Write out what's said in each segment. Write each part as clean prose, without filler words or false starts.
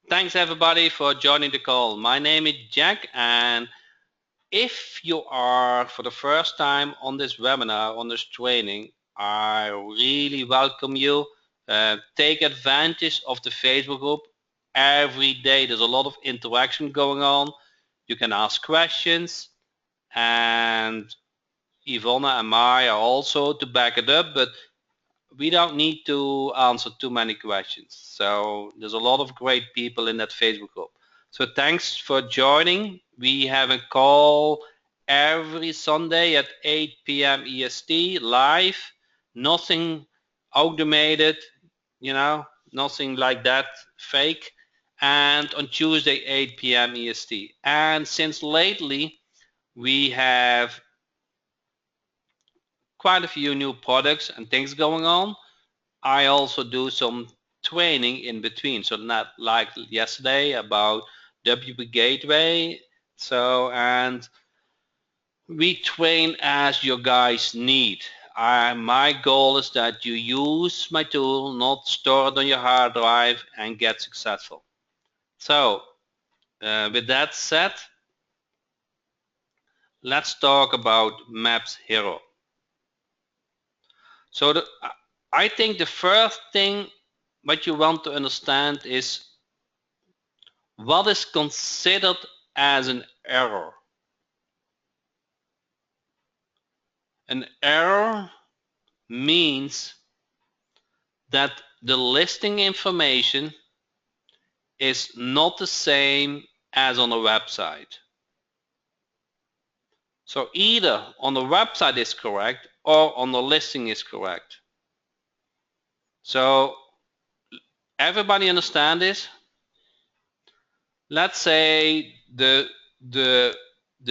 Thanks everybody for joining the call. My name is Jack, and if you are for the first time on this webinar, on this training, I really welcome you. Take advantage of the Facebook group. Every day there's a lot of interaction going on. You can ask questions, and Ivona and Maya also to back it up, but we don't need to answer too many questions. So there's a lot of great people in that Facebook group. So thanks for joining. We have a call every Sunday at 8 p.m. EST live. Nothing automated, nothing like that fake. And on Tuesday, 8 p.m. EST. And since lately, we have quite a few new products and things going on. I also do some training in between. So not like yesterday about WP Gateway. So, and we train as your guys need. My goal is that you use my tool, not store it on your hard drive, and get successful. So, with that said, let's talk about Maps Hero. So I think the first thing what you want to understand is what is considered as an error. An error means that the listing information is not the same as on a website. So either on the website is correct or on the listing is correct. So everybody understand this? Let's say the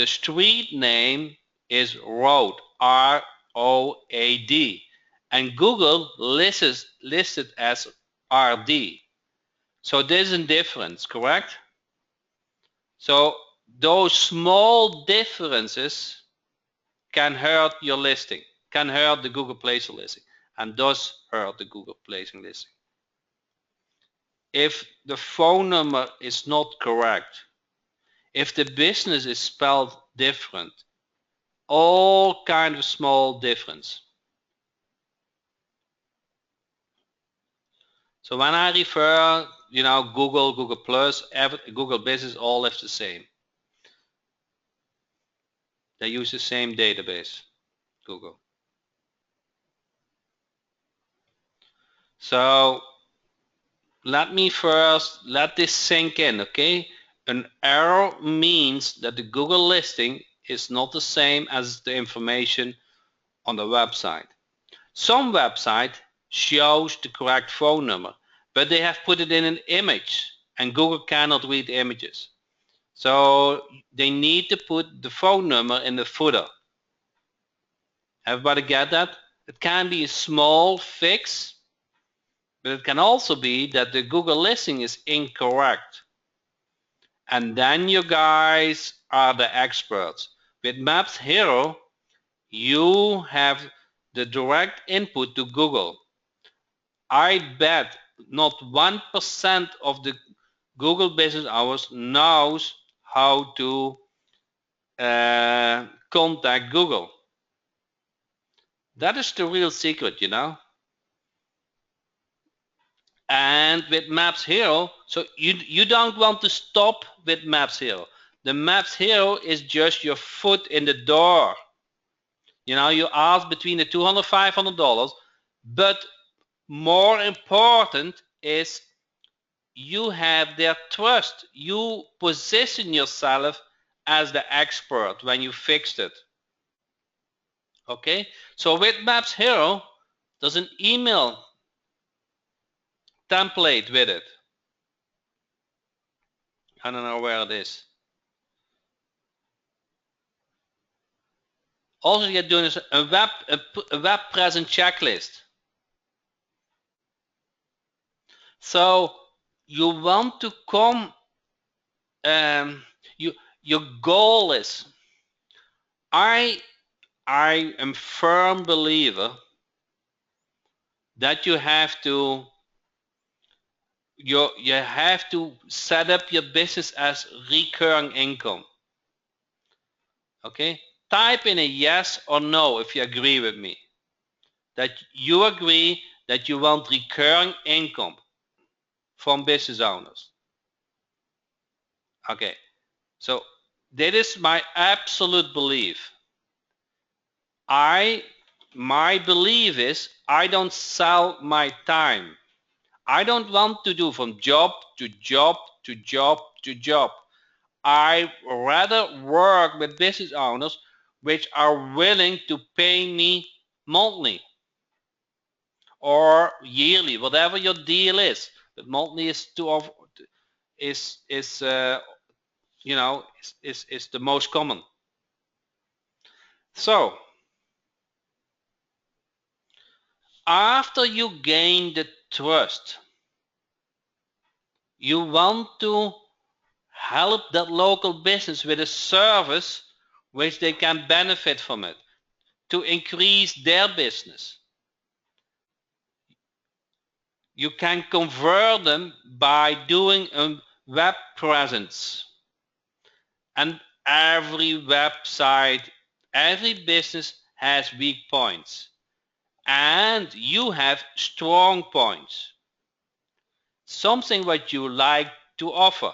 street name is Road, R-O-A-D, and Google lists it as RD. So there's a difference, correct? So those small differences can hurt your listing, can hurt the Google Placer listing, and does hurt the Google Placing listing. If the phone number is not correct, if the business is spelled different, all kind of small difference. So when I refer, Google, Google Plus, Google Business, all have the same. They use the same database, Google. So let this sink in, okay? An error means that the Google listing is not the same as the information on the website. Some website shows the correct phone number, but they have put it in an image, and Google cannot read images. So they need to put the phone number in the footer. Everybody get that? It can be a small fix, but it can also be that the Google listing is incorrect. And then you guys are the experts. With Maps Hero, you have the direct input to Google. I bet not 1% of the Google business hours knows how to contact Google. That is the real secret, And with Maps Hero, so you don't want to stop with Maps Hero. The Maps Hero is just your foot in the door. You ask between the $200, $500, but more important is you have their trust. You position yourself as the expert when you fixed it. Okay, so with Maps Hero, there's an email template with it. I don't know where it is. Also, you're doing is a web presence checklist. So you want to come. Your goal is. I am firm believer that you have to you have to set up your business as recurring income. Okay, type in a yes or no if you agree with me, that you agree that you want recurring income from business owners. Okay, so that is my absolute belief. My belief is I don't sell my time. I don't want to do from job to job to job to job. I rather work with business owners which are willing to pay me monthly or yearly, whatever your deal is. But monthly is you know, is the most common. So after you gain the trust, you want to help that local business with a service which they can benefit from it to increase their business. You can convert them by doing a web presence. And every website, every business has weak points. And you have strong points. Something what you like to offer.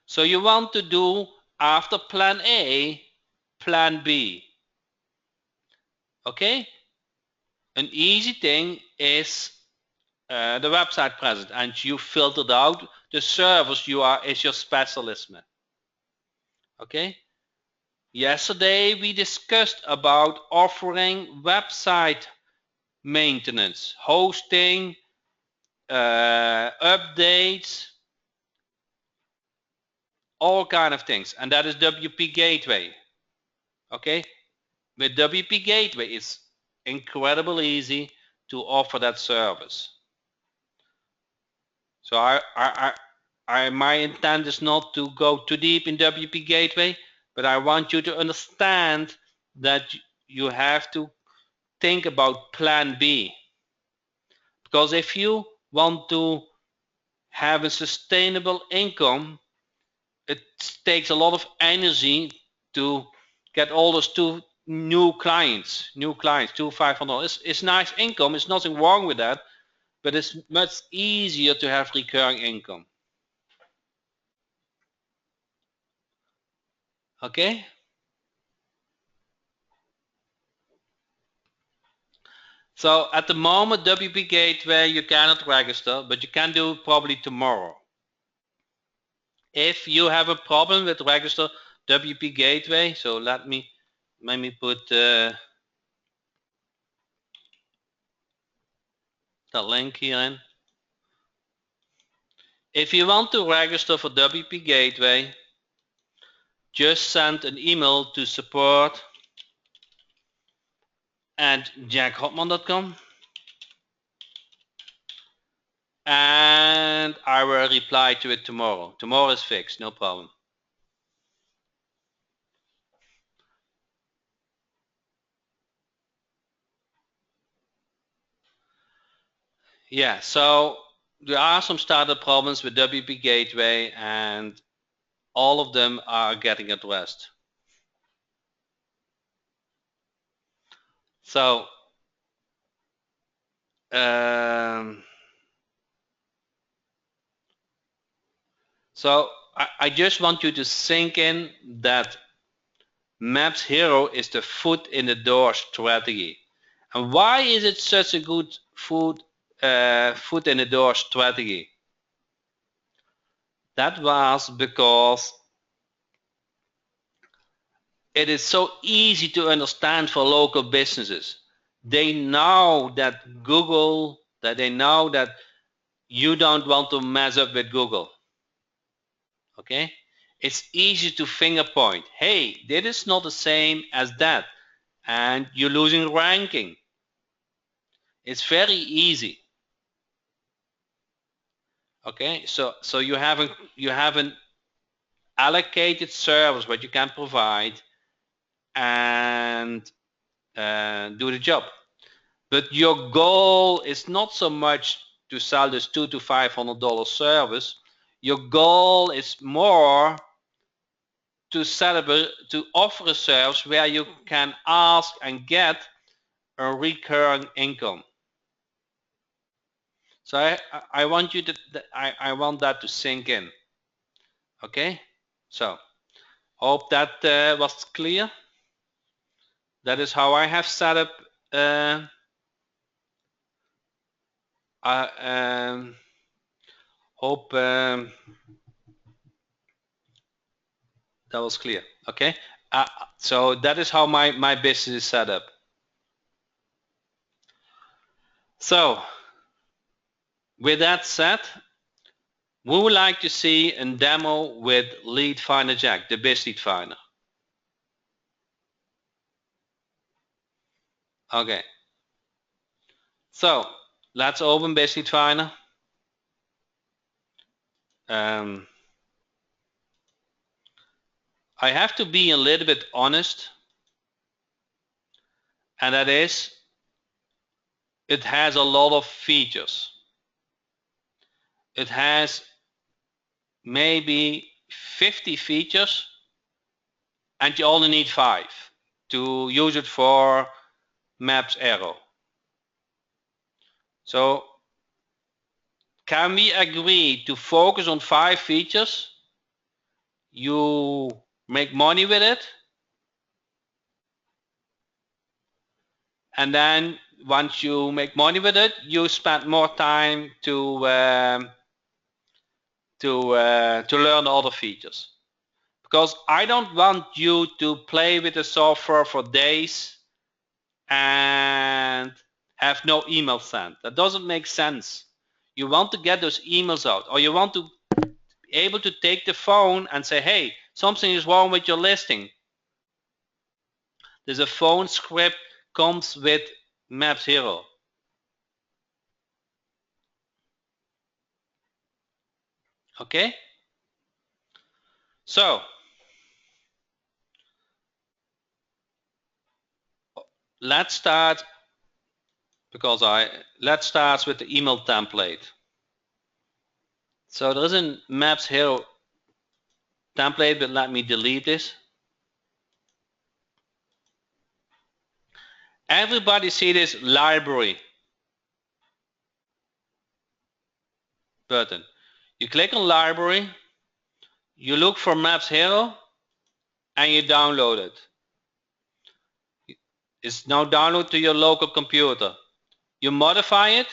So you want to do, after plan A, plan B. Okay? An easy thing is the website presence, and you filtered out the service is your specialism. Okay? Yesterday we discussed about offering website maintenance, hosting, updates, all kind of things, and that is WP Gateway. Okay, with WP Gateway it's incredibly easy to offer that service. So my intent is not to go too deep in WP Gateway, but I want you to understand that you have to think about plan B. Because if you want to have a sustainable income, it takes a lot of energy to get all those new clients, 500. It's nice income, it's nothing wrong with that, but it's much easier to have recurring income. Okay? So at the moment, WP Gateway, you cannot register, but you can do it probably tomorrow. If you have a problem with register WP Gateway, so let me put the link here in. If you want to register for WP Gateway, just send an email to support@jackhopman.com and I will reply to it tomorrow. Tomorrow is fixed, no problem. Yeah, so there are some startup problems with WP Gateway and all of them are getting addressed. So I just want you to sink in that Maps Hero is the foot in the door strategy. And why is it such a good foot in the door strategy? That was because it is so easy to understand for local businesses. They know that they know that you don't want to mess up with Google. Okay? It's easy to finger point. Hey, this is not the same as that. And you're losing ranking. It's very easy. Okay, so you have an allocated service what you can provide and do the job. but your goal is not so much to sell this $200 to $500 service. Your goal is more to offer a service where you can ask and get a recurring income. So I want you to I want that to sink in. Okay, so hope that was clear. That is how I have set up. Hope that was clear. Okay, so that is how my business is set up. So with that said, we would like to see a demo with Lead Finder Jack, the Biz Lead Finder. Okay, so let's open Biz Lead Finder. I have to be a little bit honest, and that is, it has a lot of features. It has maybe 50 features, and you only need 5 to use it for Maps Aero. So can we agree to focus on 5 features? You make money with it, and then once you make money with it, you spend more time to learn other features. Because I don't want you to play with the software for days and have no email sent. That doesn't make sense. You want to get those emails out, or you want to be able to take the phone and say, hey, something is wrong with your listing. There's a phone script comes with Maps Hero. Okay? So let's start let's start with the email template. So there is a Maps Hero template, but let me delete this. Everybody see this library button. You click on library, you look for Maps Hero, and you download it. It's now downloaded to your local computer. You modify it,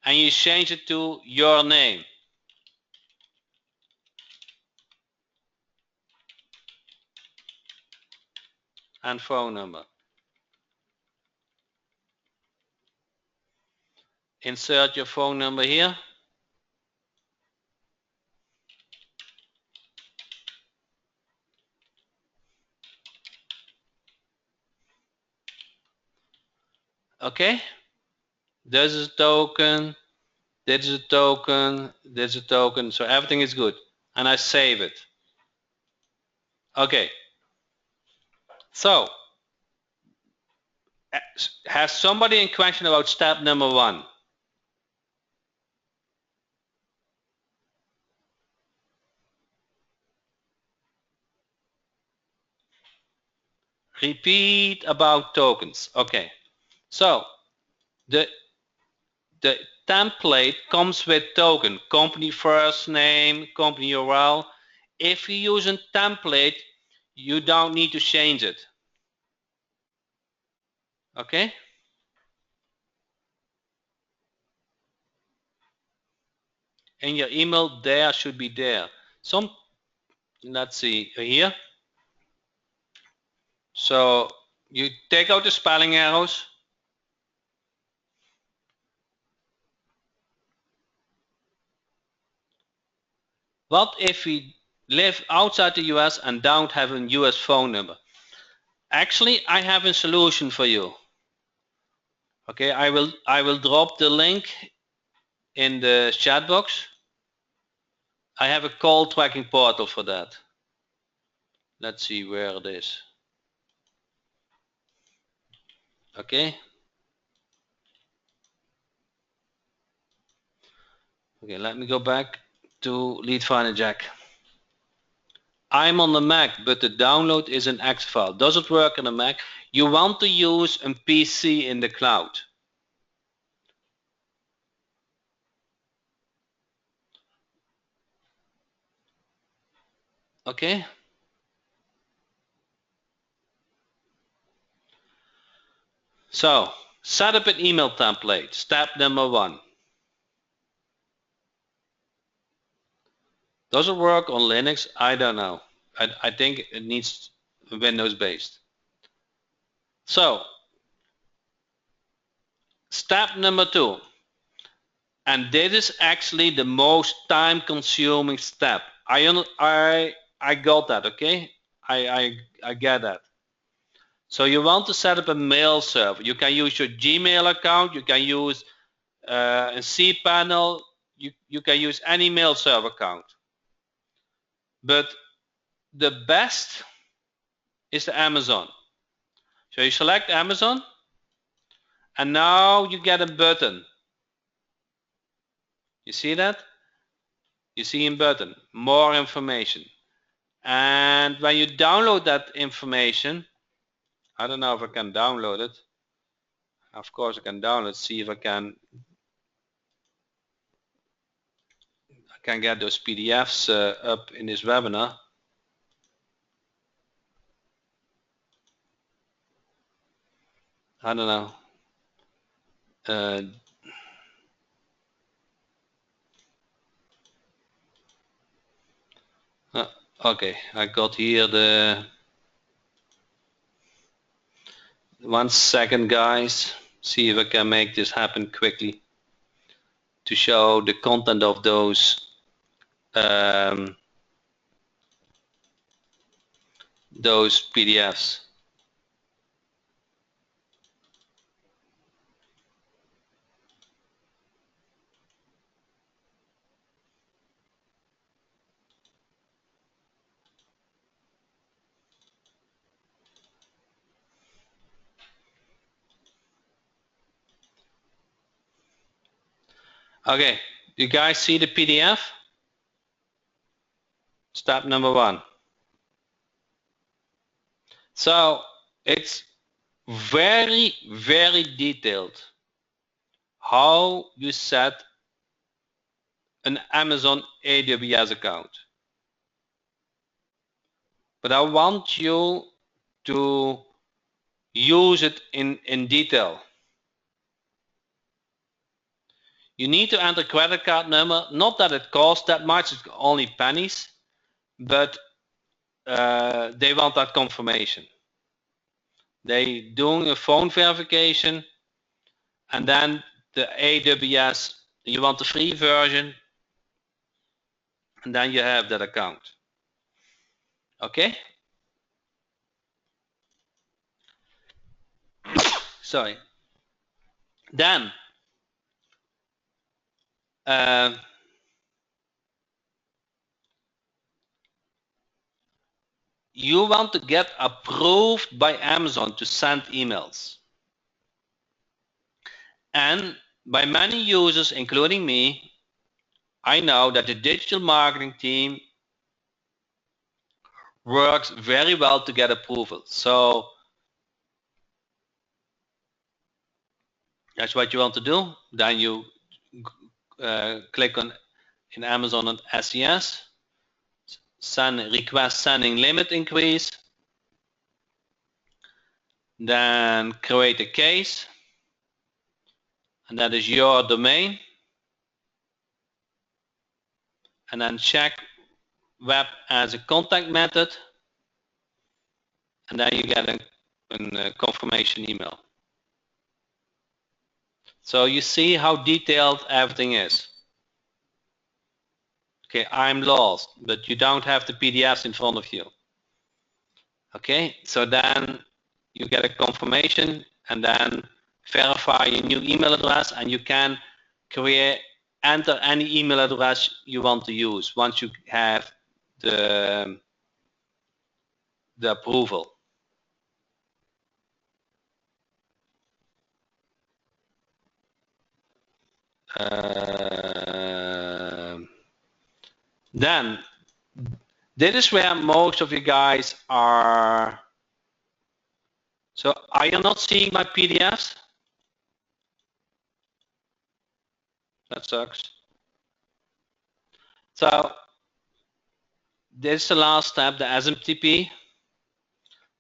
and you change it to your name. And phone number. Insert your phone number here. Okay, there's a token, this is a token, this is a token, so everything is good. And I save it. Okay, so has somebody in question about step number 1? Repeat about tokens. Okay, so the template comes with token, company first name, company URL. If you use a template, you don't need to change it. Okay? And your email there should be there. Let's see here. So you take out the spelling arrows. What if we live outside the US and don't have a US phone number? Actually, I have a solution for you. Okay, I will drop the link in the chat box. I have a call tracking portal for that. Let's see where it is. Okay, Okay, let me go back to Lead Finder Jack. I'm on the Mac, but the download is an X file. Does it work on a Mac? You want to use a PC in the cloud. Okay. So, set up an email template. Step number 1. Does it work on Linux? I don't know. I think it needs Windows based. So, step number 2. And this is actually the most time consuming step. I got that, okay? I get that. So you want to set up a mail server. You can use your Gmail account, you can use a cPanel, you can use any mail server account. But the best is the Amazon. So you select Amazon, and now you get a button. You see that? You see a button, more information. And when you download that information, I don't know if I can download it. Of course I can download, see if I can get those PDFs up in this webinar. I don't know. Okay, I got here the 1 second, guys. See if I can make this happen quickly to show the content of those PDFs. Okay, you guys see the PDF? Step number 1. So it's very, very detailed how you set an Amazon AWS account. But I want you to use it in detail. You need to enter credit card number, not that it costs that much, it's only pennies, but they want that confirmation. They doing a phone verification, and then the AWS, you want the free version, and then you have that account. Okay? Sorry. Then you want to get approved by Amazon to send emails. And by many users, including me, I know that the digital marketing team works very well to get approval. So that's what you want to do. Then you click on in Amazon on SES, request sending limit increase, then create a case, and that is your domain, and then check web as a contact method, and then you get a confirmation email. So you see how detailed everything is. Okay, I'm lost, but you don't have the PDFs in front of you. Okay, so then you get a confirmation and then verify your new email address, and you can enter any email address you want to use once you have the approval. Then this is where most of you guys are. So are you not seeing my PDFs? That sucks. So this is the last step, the SMTP.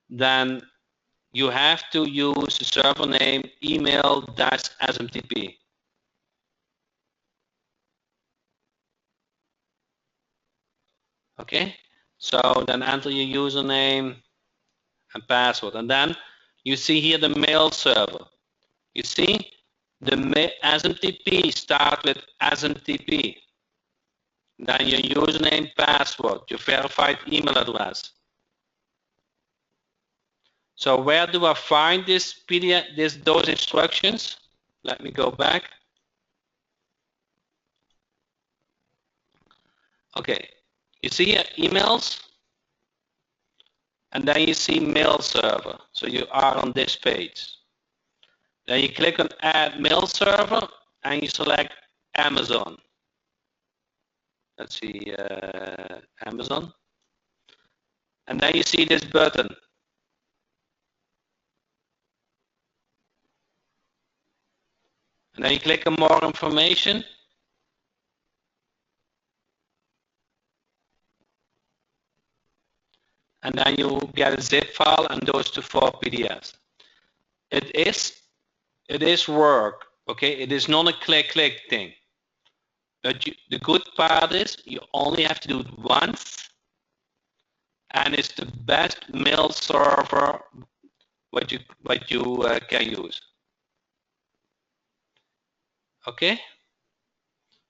Then you have to use the server name email-smtp. Okay, so then enter your username and password, and then you see here the mail server. You see the SMTP start with SMTP. Then your username, password, your verified email address. So where do I find this PDF, those instructions? Let me go back. Okay, you see here emails, and then you see mail server. So you are on this page. Then you click on add mail server and you select Amazon. Let's see, Amazon. And then you see this button. And then you click on more information. And then you get a zip file and those to 4 PDFs. It is work, okay? It is not a click thing. But the good part is you only have to do it once, and it's the best mail server what you can use. Okay?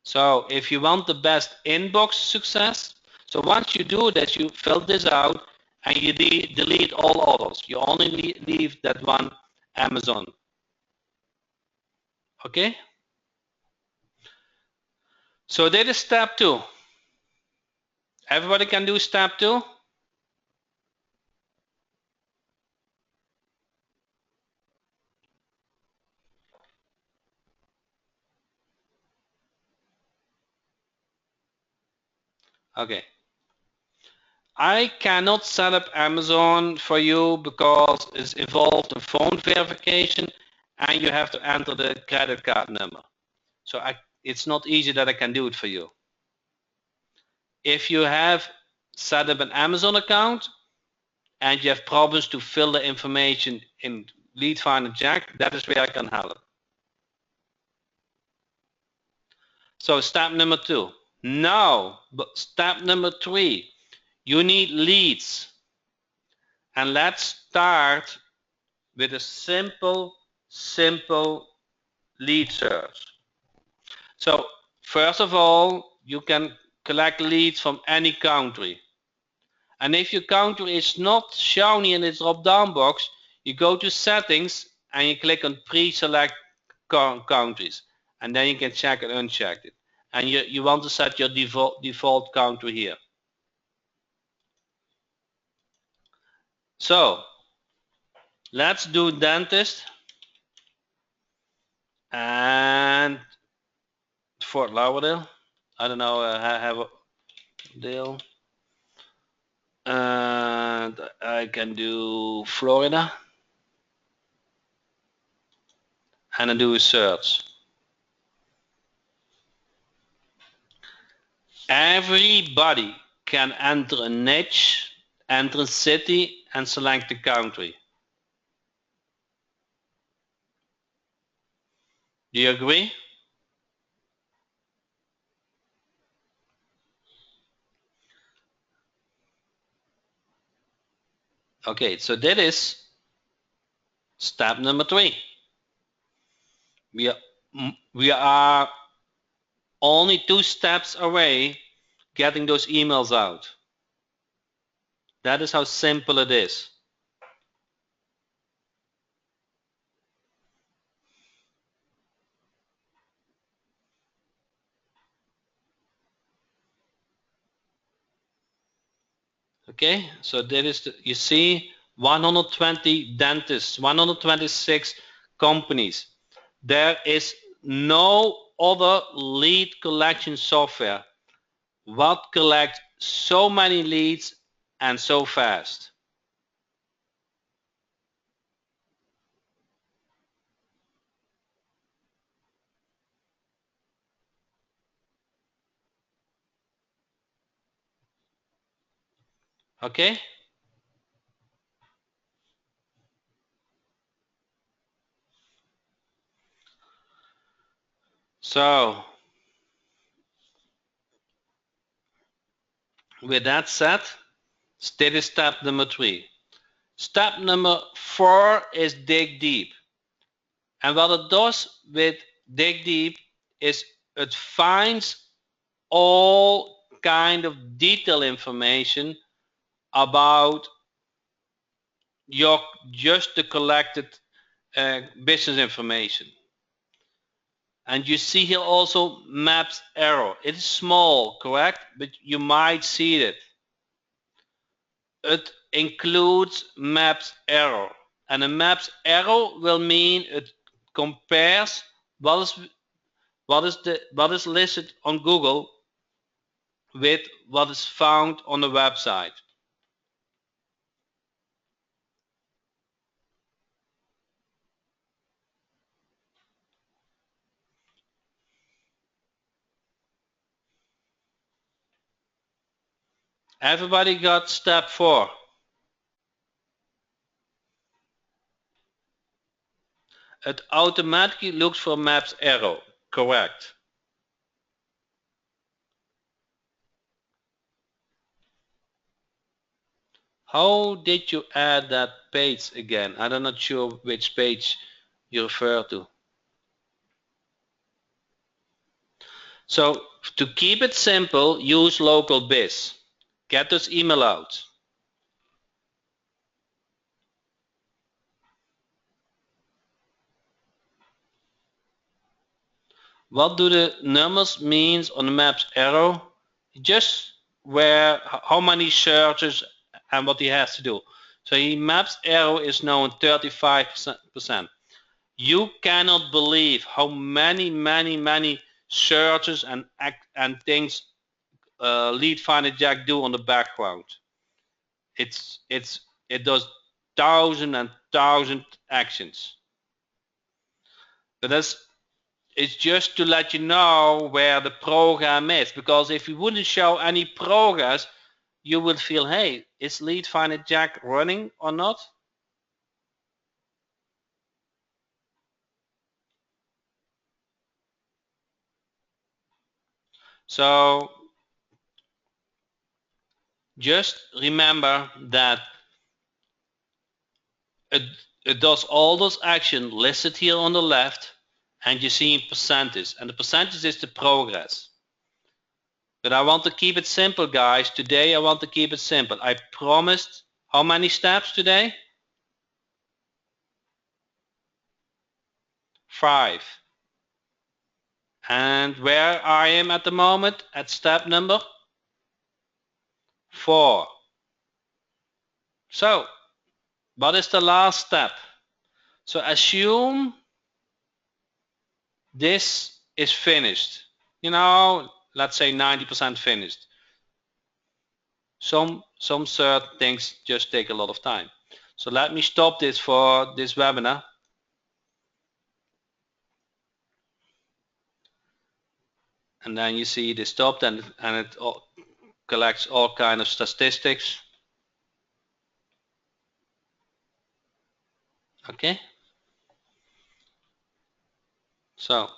So if you want the best inbox success, so once you do that, you fill this out and you delete all others. You only leave that one Amazon. Okay? So that is step 2. Everybody can do step 2? Okay. I cannot set up Amazon for you because it's involved in phone verification and you have to enter the credit card number. So it's not easy that I can do it for you. If you have set up an Amazon account and you have problems to fill the information in Lead Finder Jack, that is where I can help. So step number 2. Now, step number 3, you need leads. And let's start with a simple lead search. So first of all, you can collect leads from any country. And if your country is not shown in the drop-down box, you go to settings and you click on pre-select countries. And then you can check and uncheck it. And you want to set your default country here. So let's do dentist and Fort Lauderdale. I don't know, have a deal. And I can do Florida. And I do a search. Everybody can enter a niche, enter a city, and select the country. Do you agree? Okay, so that is step number 3. We are only 2 steps away getting those emails out. That is how simple it is. Okay, so that is you see 120 dentists, 126 companies. There is no other lead collection software what collects so many leads and so fast? Okay? So, with that said, this is step number 3. Step number 4 is dig deep. And what it does with dig deep is it finds all kind of detailed information about your just the collected business information. And you see here also maps arrow. It is small, correct? But you might see it. It includes maps arrow. And a maps arrow will mean it compares what is listed on Google with what is found on the website. Everybody got step 4. It automatically looks for maps arrow. Correct. How did you add that page again? I'm not sure which page you refer to. So to keep it simple, use local biz. Get this email out. What do the numbers mean on the maps arrow? Just how many searches and what he has to do. So he maps arrow is now on 35%. You cannot believe how many searches and things Lead Finder Jack do on the background. It does thousands and thousands actions. But it's just to let you know where the program is, because if you wouldn't show any progress, you would feel, hey, is Lead Finder Jack running or not? So just remember that it does all those actions listed here on the left, and you see percentage, and the percentage is the progress. But I want to keep it simple, guys. Today I want to keep it simple. I promised how many steps today? 5. And where I am at the moment? At step number 4. So, what is the last step? So assume this is finished. Let's say 90% finished. Some certain things just take a lot of time. So let me stop this for this webinar. And then you see it is stopped, and it collects all kind of statistics. Okay. So,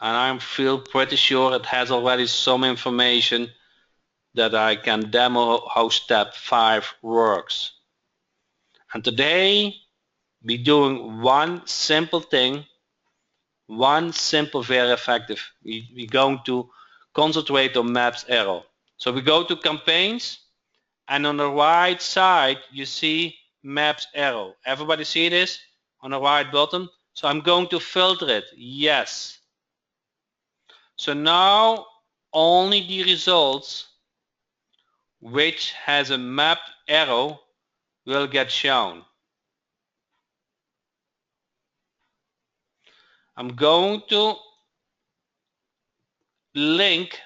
and I feel pretty sure it has already some information that I can demo how step 5 works. And today we're doing one simple thing, one simple, very effective. We're going to concentrate on maps arrow. So we go to campaigns, and on the right side you see maps arrow. Everybody see this on the right bottom? So I'm going to filter it. Yes. So now only the results which has a map arrow will get shown. I'm going to link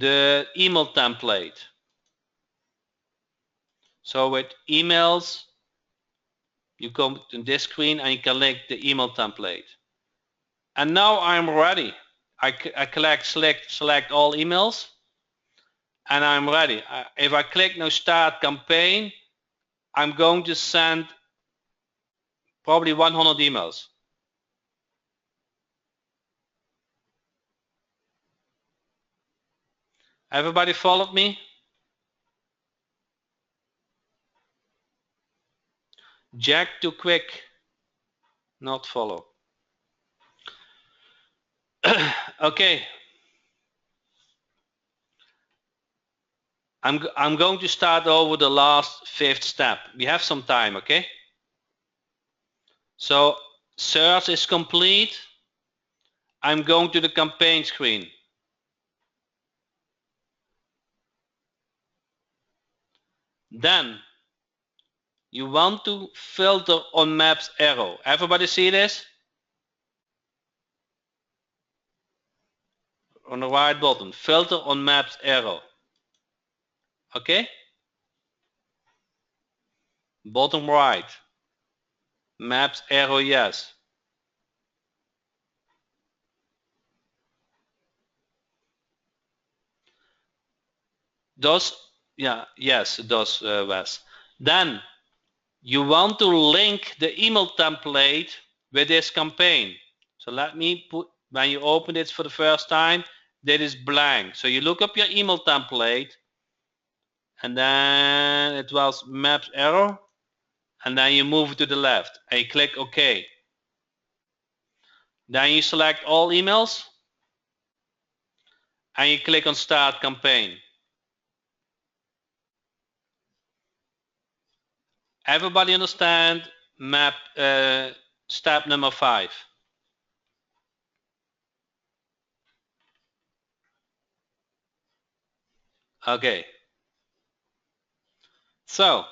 the email template. So with emails, you come to this screen and you select the email template. And now I'm ready. I select all emails, and I'm ready. If I click now start campaign, I'm going to send probably 100 emails. Everybody followed me? Jack too quick, not follow. Okay. I'm going to start over the last 5th step. We have some time, okay? So search is complete. I'm going to the campaign screen. Then you want to filter on maps arrow. Everybody see this? On the right bottom, filter on maps arrow. Okay? Bottom right. Maps arrow yes. Does yes, it does, Wes. Then you want to link the email template with this campaign. So let me put, when you open it for the first time, that is blank. So you look up your email template, and then it was maps arrow, and then you move it to the left and you click OK. Then you select all emails and you click on start campaign. Everybody understand map step number 5? Okay. So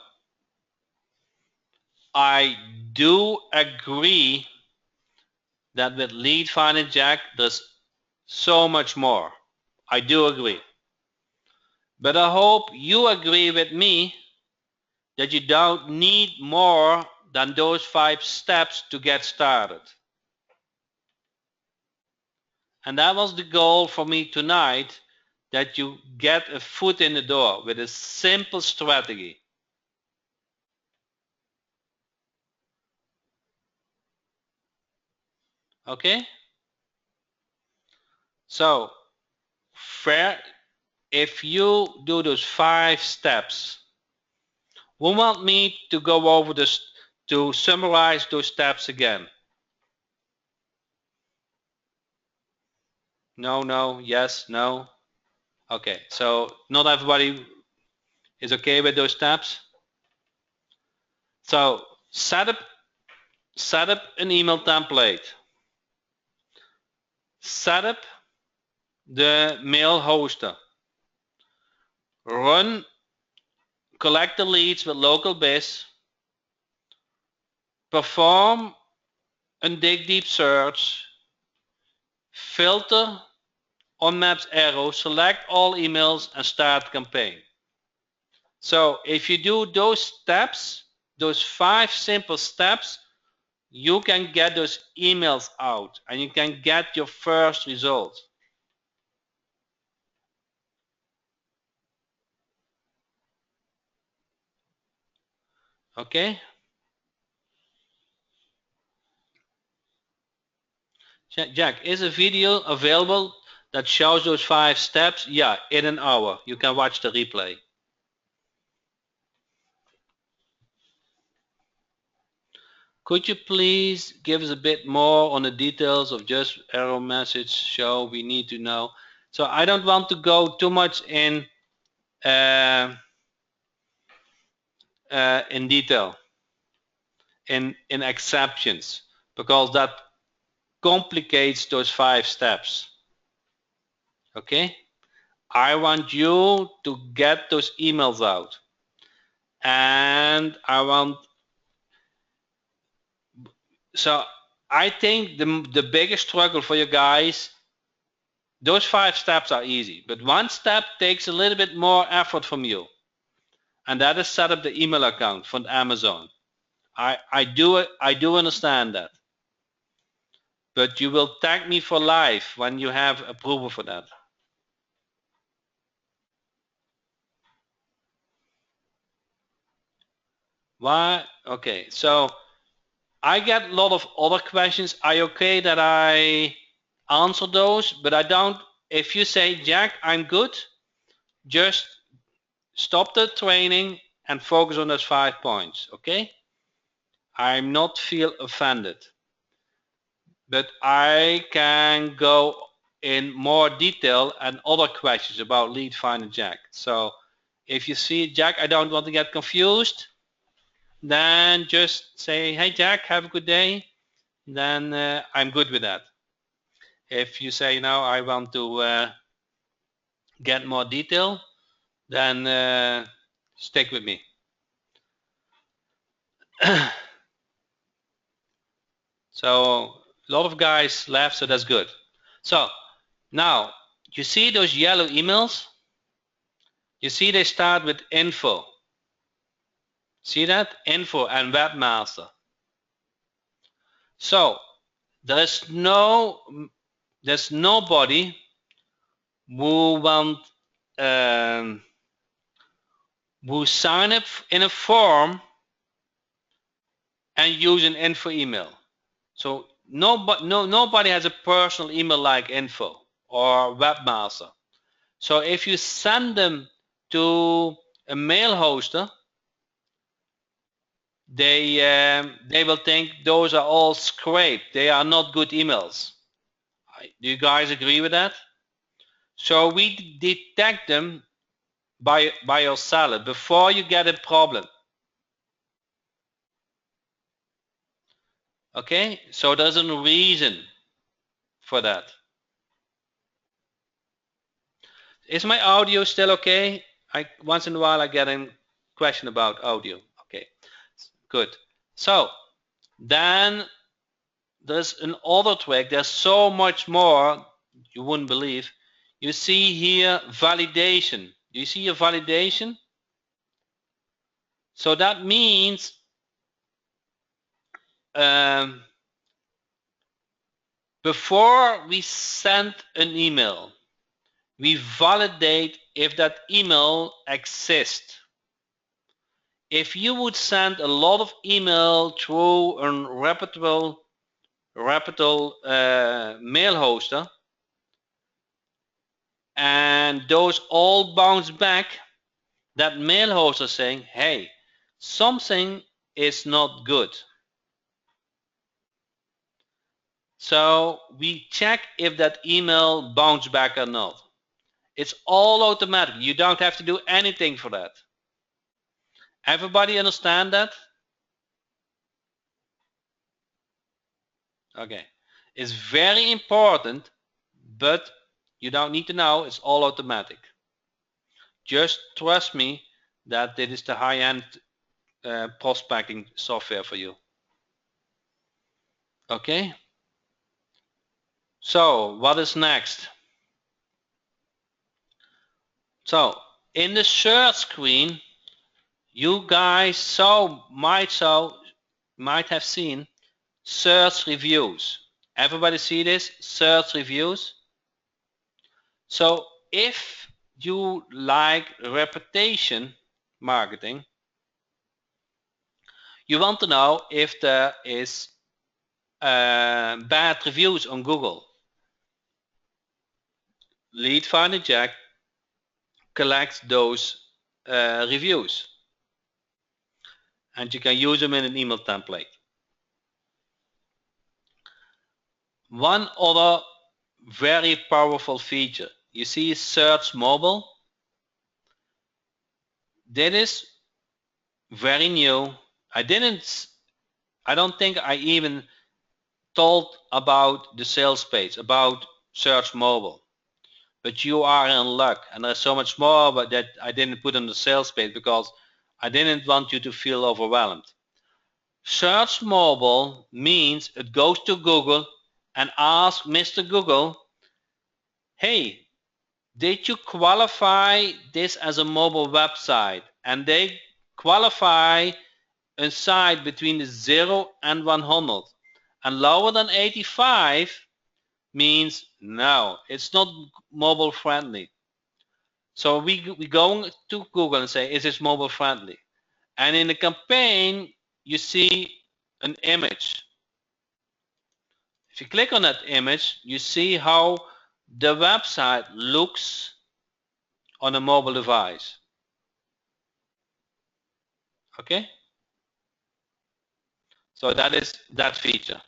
I do agree that with Lead Finder Jack there's so much more. I do agree. But I hope you agree with me that you don't need more than those 5 steps to get started. And that was the goal for me tonight, that you get a foot in the door with a simple strategy. Okay? So, if you do those 5 steps, we want me to go over this, to summarize those steps again. No, yes, no. Okay, so not everybody is okay with those steps. So set up an email template. Set up the mail hoster. Collect the leads with LocalBiz. Perform a dig deep search. Filter on maps arrow. Select all emails and start campaign. So if you do those steps, those 5 simple steps, you can get those emails out and you can get your first result. Okay? Jack, is a video available that shows those 5 steps? Yeah, in an hour. You can watch the replay. Could you please give us a bit more on the details of just error message show we need to know? So I don't want to go too much in detail in exceptions, because that complicates those 5 steps. Okay? I want you to get those emails out, and so I think the biggest struggle for you guys Those 5 steps are easy, but one step takes a little bit more effort from you, and that is set up the email account from Amazon. I do understand that, but you will tag me for life when you have approval for that. Why? Okay, so I get a lot of other questions. Are you okay that I answer those? But I don't. If you say, Jack, I'm good, just stop the training and focus on those 5 points, okay? I'm not feel offended, but I can go in more detail and other questions about Lead Finder Jack. So if you see, Jack, I don't want to get confused, then just say, hey, Jack, have a good day. Then I'm good with that. If you say, no, I want to get more detail, then stick with me. So a lot of guys left, so that's good. So now you see those yellow emails? You see they start with info. See that? Info and webmaster. So there's nobody who who sign up in a form and use an info email. So nobody has a personal email like info or webmaster. So if you send them to a mail hoster, they will think those are all scraped. They are not good emails. Do you guys agree with that? So we detect them by yourself before you get a problem. Okay, so there's a reason for that. Is my audio still okay? Once in a while I get a question about audio. Okay, good. So then there's another trick. There's so much more you wouldn't believe. You see here validation. Do you see a validation? So that means before we send an email, we validate if that email exists. If you would send a lot of email through a reputable mail hoster and those all bounce back, that mail hoster saying, hey, something is not good. So we check if that email bounced back or not. It's all automatic. You don't have to do anything for that. Everybody understand that? Okay. It's very important, but you don't need to know. It's all automatic. Just trust me that it is the high-end prospecting software for you. Okay. So what is next? So in the search screen, you guys might have seen search reviews. Everybody see this? Search reviews. So if you like reputation marketing, you want to know if there is bad reviews on Google. Lead Finder Jack collects those reviews, and you can use them in an email template. One other very powerful feature, you see Search Mobile. That is very new. I don't think I even told about the sales page, about Search Mobile, but you are in luck, and there's so much more but that I didn't put on the sales page because I didn't want you to feel overwhelmed. Search Mobile means it goes to Google and asks Mr. Google, hey, did you qualify this as a mobile website? And they qualify a site between 0 and 100. And lower than 85 means no, it's not mobile friendly. So we go to Google and say, is this mobile friendly? And in the campaign, you see an image. If you click on that image, you see how the website looks on a mobile device. Okay? So that is that feature.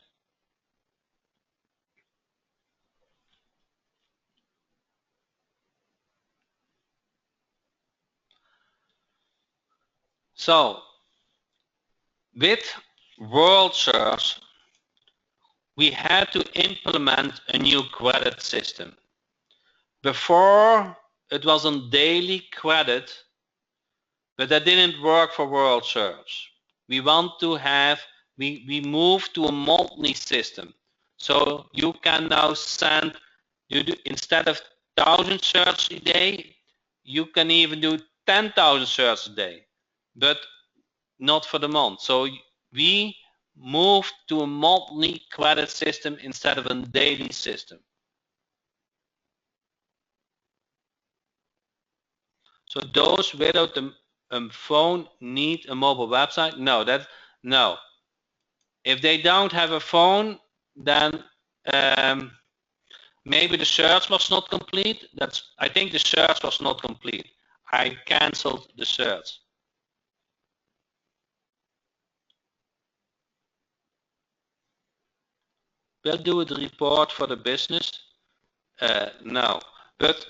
So with World Search, we had to implement a new credit system. Before, it was on daily credit, but that didn't work for World Search. We want to have, we moved to a monthly system. So you can now send, instead of 1,000 searches a day, you can even do 10,000 searches a day, but not for the month. So we moved to a monthly credit system instead of a daily system. So those without a phone need a mobile website? No. If they don't have a phone, then maybe the search was not complete. I think the search was not complete. I canceled the search. We'll do the report for the business. No, but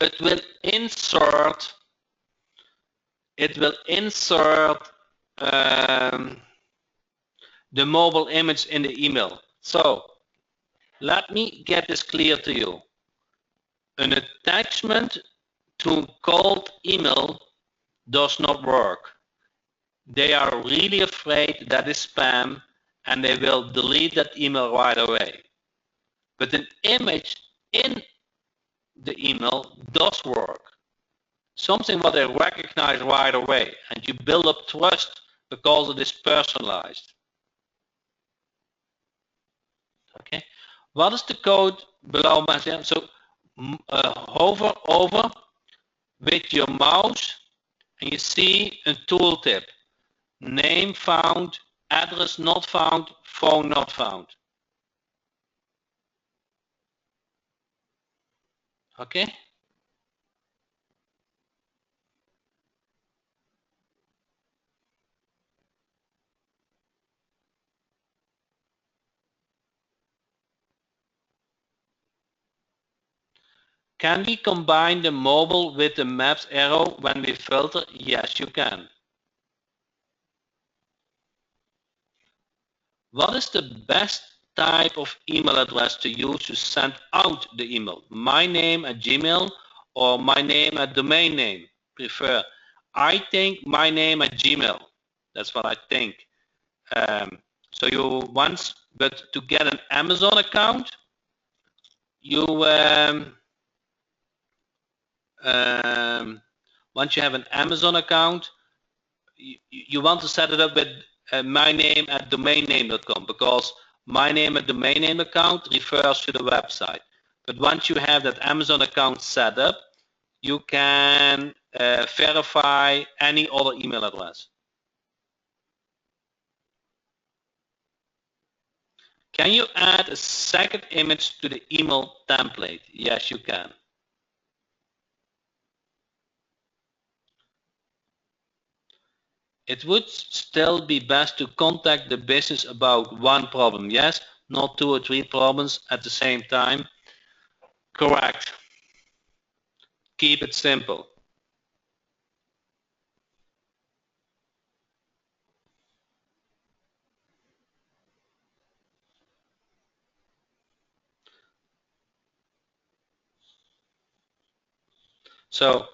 it will insert. It will insert the mobile image in the email. So let me get this clear to you. An attachment to a cold email does not work. They are really afraid that is spam and they will delete that email right away. But an image in the email does work. Something what they recognize right away, and you build up trust because it is personalized. Okay, what is the code below my example? So hover over with your mouse and you see a tooltip. Name found, address not found, phone not found. Okay? Can we combine the mobile with the maps arrow when we filter? Yes, you can. What is the best type of email address to use to send out the email? My name at Gmail or my name at domain name? Prefer. I think my name at Gmail. That's what I think. So you once, but to get an Amazon account, you once you have an Amazon account, you want to set it up with my name at domainname.com, because my name at domain name account refers to the website. But once you have that Amazon account set up, you can verify any other email address. Can you add a second image to the email template? Yes, you can. It would still be best to contact the business about one problem, yes? Not 2 or 3 problems at the same time. Correct. Keep it simple. So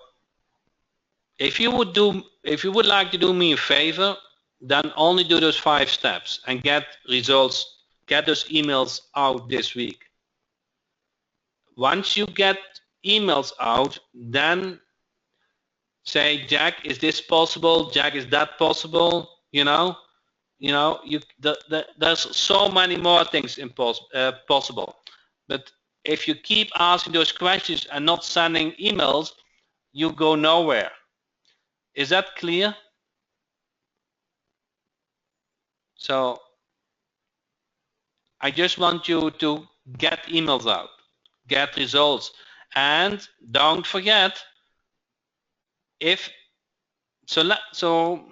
if you would like to do me a favor, then only do those 5 steps and get results, get those emails out this week. Once you get emails out, then say, Jack, is this possible? Jack, is that possible? There's so many more things possible. But if you keep asking those questions and not sending emails, you go nowhere. Is that clear? So I just want you to get emails out, get results, and don't forget, so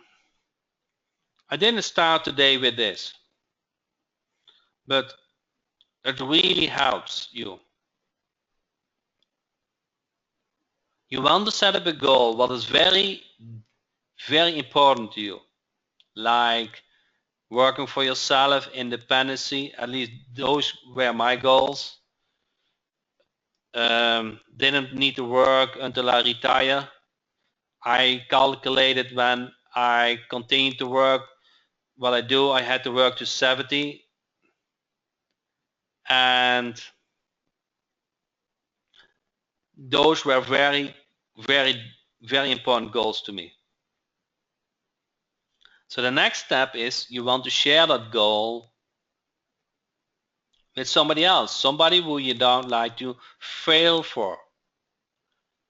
I didn't start today with this, but it really helps you. You want to set up a goal what is very, very important to you, like working for yourself, independency. At least those were my goals. Didn't need to work until I retire. I calculated when I continued to work what I do, I had to work to 70, and those were very, very, very important goals to me. So the next step is you want to share that goal with somebody else, somebody who you don't like to fail for.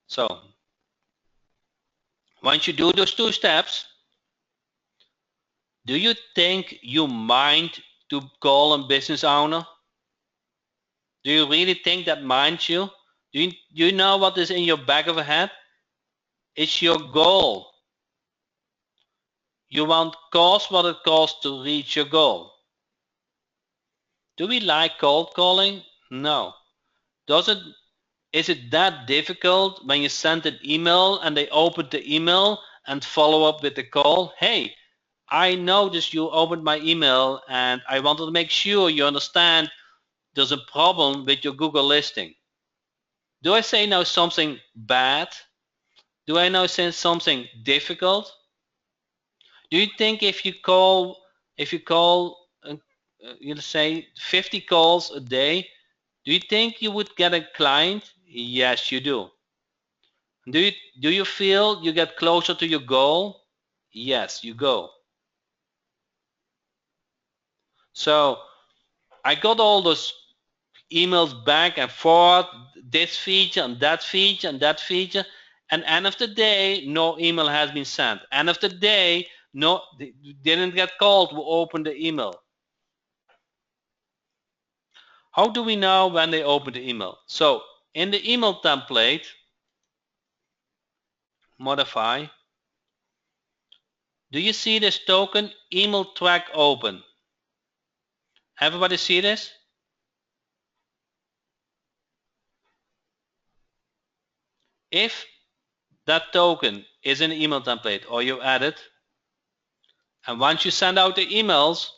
So once you do those 2 steps, do you think you mind to call a business owner? Do you really think that minds you? Do you know what is in your back of the head? It's your goal. You want cost what it costs to reach your goal. Do we like cold calling? No. Is it that difficult when you send an email and they open the email and follow up with the call? Hey, I noticed you opened my email and I wanted to make sure you understand there's a problem with your Google listing. Do I say now something bad? Do I now say something difficult? Do you think if you call say 50 calls a day, do you think you would get a client? Yes, you do. Do you feel you get closer to your goal? Yes, you go. So I got all those emails back and forth, this feature and that feature and that feature, and end of the day, no email has been sent. End of the day, no, they didn't get called to open the email. How do we know when they open the email? So in the email template, modify, do you see this token email track open? Everybody see this? If that token is in the email template or you add it, and once you send out the emails,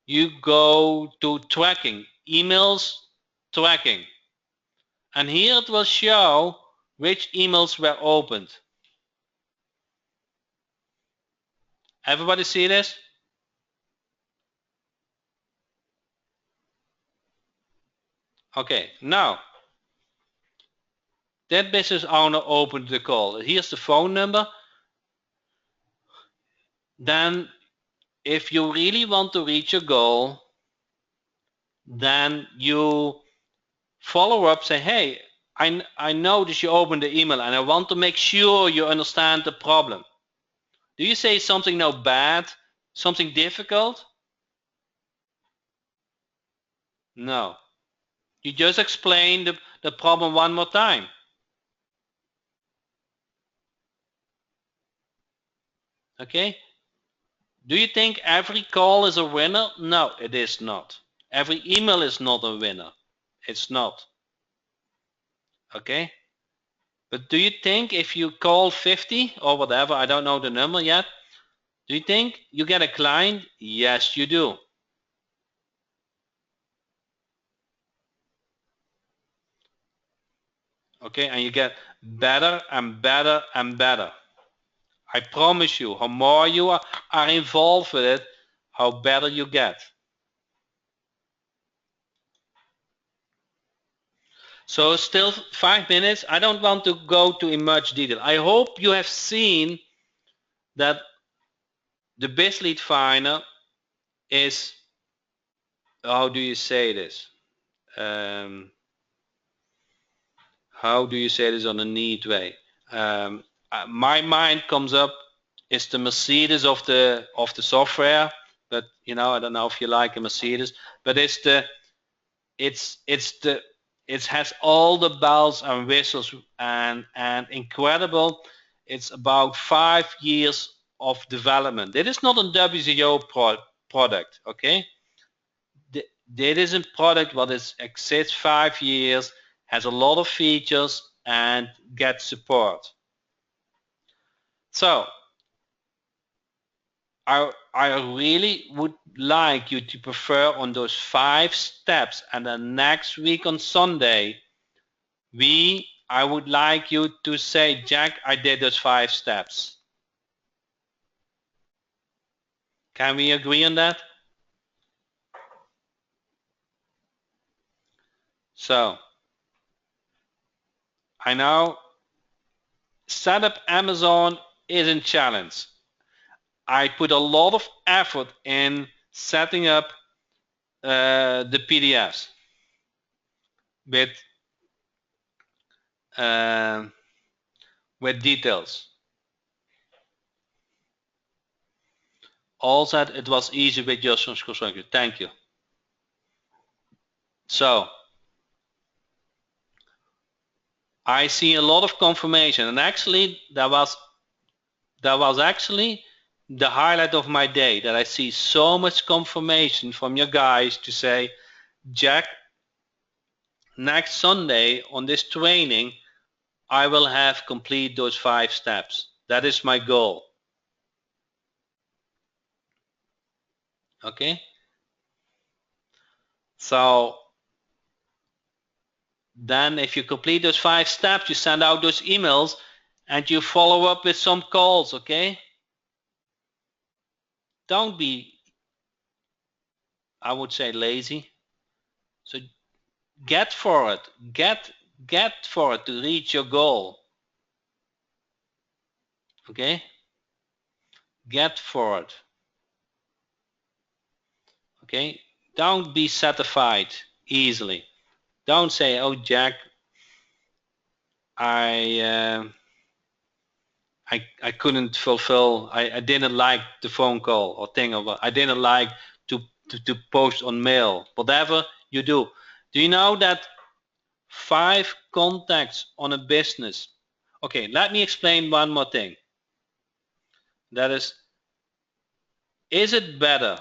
you go to tracking, emails tracking, and here it will show which emails were opened. Everybody see this? Okay, now that business owner opened the call. Here's the phone number. Then if you really want to reach your goal, then you follow up, say, hey, I noticed you opened the email and I want to make sure you understand the problem. Do you say something now bad, something difficult? No. You just explain the problem one more time. Okay? Do you think every call is a winner? No, it is not. Every email is not a winner. It's not. Okay? But do you think if you call 50 or whatever, I don't know the number yet, do you think you get a client? Yes, you do. Okay, and you get better and better and better. I promise you, how more you are involved with it, how better you get. So still 5 minutes. I don't want to go to in much detail. I hope you have seen that the BizLead Finder is, how do you say this? How do you say this on a neat way? My mind comes up is the Mercedes of the software, but you know, I don't know if you like a Mercedes, but it has all the bells and whistles and incredible. It's about 5 years of development. It is not a WZO product, okay? It is a product what exists 5 years, has a lot of features and gets support. So I really would like you to prefer on those 5 steps, and then next week on Sunday I would like you to say, Jack, I did those 5 steps. Can we agree on that? So I know set up Amazon is a challenge. I put a lot of effort in setting up the PDFs with details. Also, it was easy with your construction. Thank you. So I see a lot of confirmation, and actually that was actually the highlight of my day, that I see so much confirmation from your guys to say, Jack, next Sunday on this training I will have complete those 5 steps. That is my goal. Okay, so then if you complete those 5 steps, you send out those emails and you follow up with some calls. Okay, don't be, I would say, lazy. So get for it, get for it to reach your goal. Okay, get for it. Okay, don't be satisfied easily. Don't say, oh Jack, I couldn't fulfill, I didn't like the phone call or thing, or I didn't like to post on mail. Whatever you do you know that 5 contacts on a business? Okay, let me explain one more thing. That is it better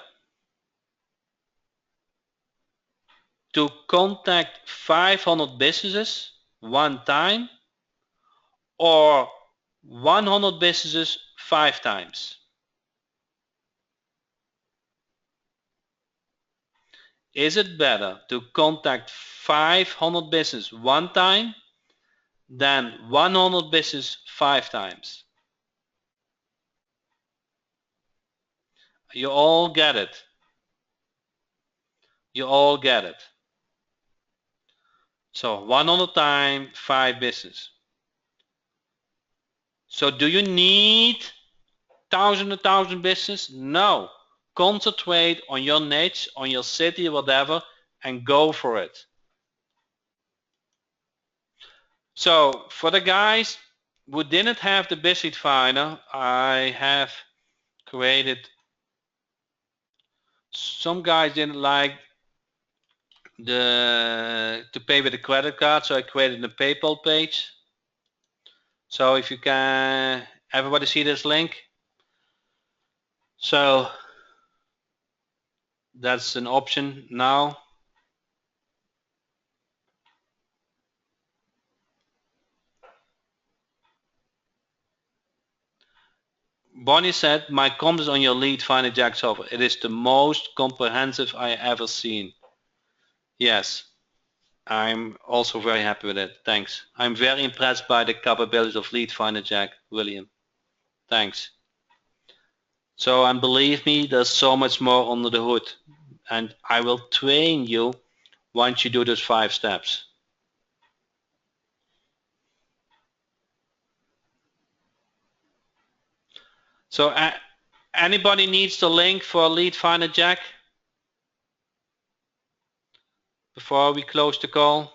to contact 500 businesses one time or 100 businesses 5 times? Is it better to contact 500 businesses one time than 100 businesses 5 times? You all get it. You all get it. So 100 times 5 business. So do you need 1,000 business? No. Concentrate on your niche, on your city, whatever, and go for it. So for the guys who didn't have the BizLead Finder, I have created, some guys didn't like to pay with a credit card, so I created a PayPal page. So if you can, everybody see this link? So that's an option now. Bonnie said, my comments on your Lead Finder Jack software, it is the most comprehensive I ever seen. Yes, I'm also very happy with it. Thanks. I'm very impressed by the capabilities of Lead Finder Jack, William. Thanks. So, and believe me, there's so much more under the hood, and I will train you once you do those 5 steps. So anybody needs the link for Lead Finder, Jack, before we close the call?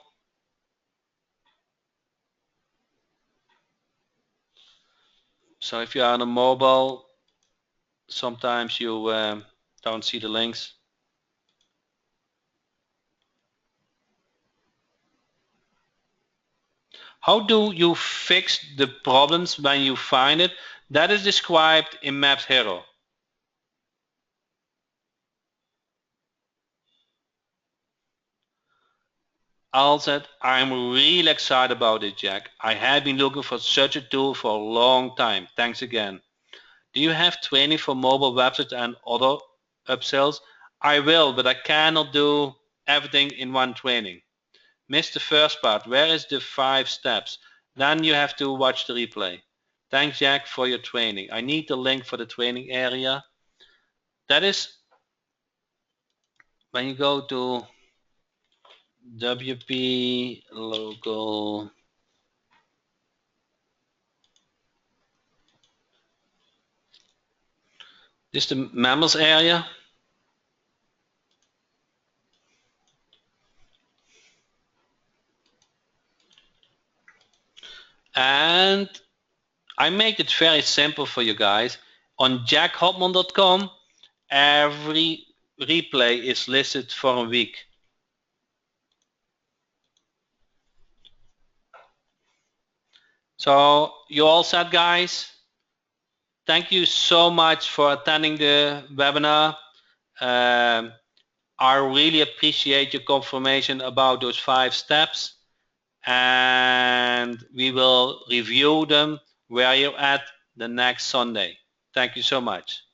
So if you are on a mobile, sometimes you don't see the links. How do you fix the problems when you find it? That is described in Maps Hero. Al said, I'm really excited about it, Jack. I have been looking for such a tool for a long time. Thanks again. Do you have training for mobile websites and other upsells? I will, but I cannot do everything in one training. Missed the first part. Where is the 5 steps? Then you have to watch the replay. Thanks, Jack, for your training. I need the link for the training area. That is when you go to WP local. This is the mammals area. And I make it very simple for you guys. On jackhopman.com, every replay is listed for a week. So you all set, guys? Thank you so much for attending the webinar. I really appreciate your confirmation about those 5 steps, and we will review them where you're at the next Sunday. Thank you so much.